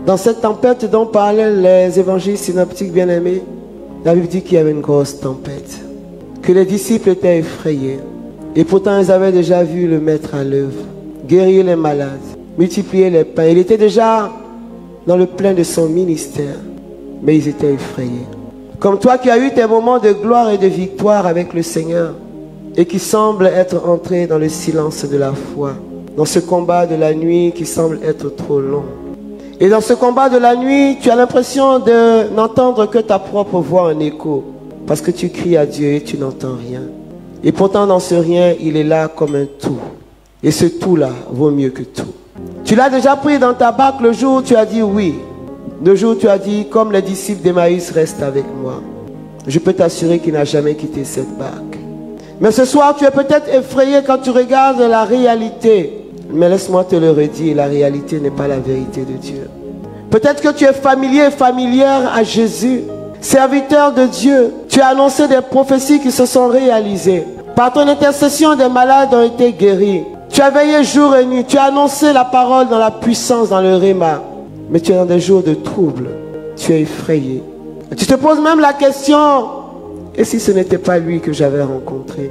Dans cette tempête dont parlaient les évangiles synoptiques bien-aimés, la Bible dit qu'il y avait une grosse tempête, que les disciples étaient effrayés. Et pourtant, ils avaient déjà vu le Maître à l'œuvre, guérir les malades, multiplier les pains. Il était déjà dans le plein de son ministère, mais ils étaient effrayés. Comme toi qui as eu tes moments de gloire et de victoire avec le Seigneur et qui semble être entré dans le silence de la foi, dans ce combat de la nuit qui semble être trop long. Et dans ce combat de la nuit, tu as l'impression de n'entendre que ta propre voix en écho, parce que tu cries à Dieu et tu n'entends rien. Et pourtant dans ce rien, il est là comme un tout. Et ce tout-là vaut mieux que tout. Tu l'as déjà pris dans ta barque le jour où tu as dit oui. Le jour où tu as dit, comme les disciples d'Emmaüs, reste avec moi. Je peux t'assurer qu'il n'a jamais quitté cette barque. Mais ce soir, tu es peut-être effrayé quand tu regardes la réalité. Mais laisse-moi te le redire, la réalité n'est pas la vérité de Dieu. Peut-être que tu es familier, familière à Jésus, serviteur de Dieu. Tu as annoncé des prophéties qui se sont réalisées. Par ton intercession, des malades ont été guéris. Tu as veillé jour et nuit. Tu as annoncé la parole dans la puissance, dans le Réma. Mais tu es dans des jours de trouble. Tu es effrayé. Tu te poses même la question, et si ce n'était pas lui que j'avais rencontré?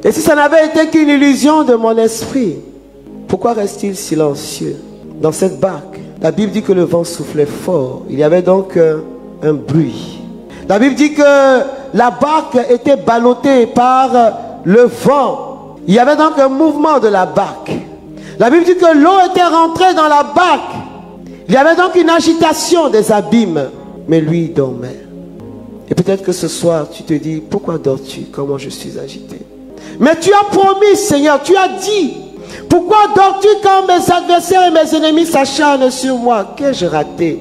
Et si ça n'avait été qu'une illusion de mon esprit? Pourquoi reste-t-il silencieux dans cette barque? La Bible dit que le vent soufflait fort. Il y avait donc un bruit. La Bible dit que la barque était ballottée par le vent. Il y avait donc un mouvement de la barque. La Bible dit que l'eau était rentrée dans la barque. Il y avait donc une agitation des abîmes. Mais lui, il dormait. Et peut-être que ce soir, tu te dis, pourquoi dors-tu? Comment je suis agité? Mais tu as promis, Seigneur, tu as dit, pourquoi dors-tu quand mes adversaires et mes ennemis s'acharnent sur moi? Qu'ai-je raté?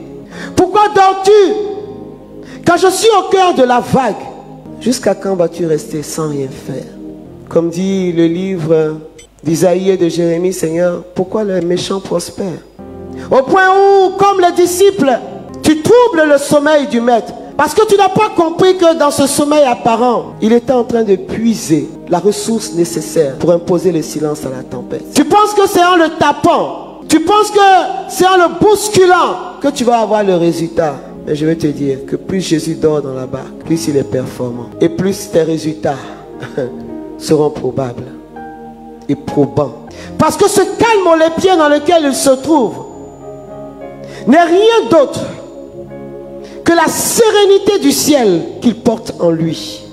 Pourquoi dors-tu quand je suis au cœur de la vague? Jusqu'à quand vas-tu rester sans rien faire? Comme dit le livre d'Isaïe et de Jérémie, Seigneur, pourquoi les méchants prospèrent? Au point où, comme les disciples, tu troubles le sommeil du maître. Parce que tu n'as pas compris que dans ce sommeil apparent, il était en train de puiser la ressource nécessaire pour imposer le silence à la tempête. Tu penses que c'est en le tapant, tu penses que c'est en le bousculant que tu vas avoir le résultat. Mais je vais te dire que plus Jésus dort dans la barque, plus il est performant. Et plus tes résultats seront probables et probants. Parce que ce calme aux les pieds dans lequel il se trouve n'est rien d'autre que la sérénité du ciel qu'il porte en lui.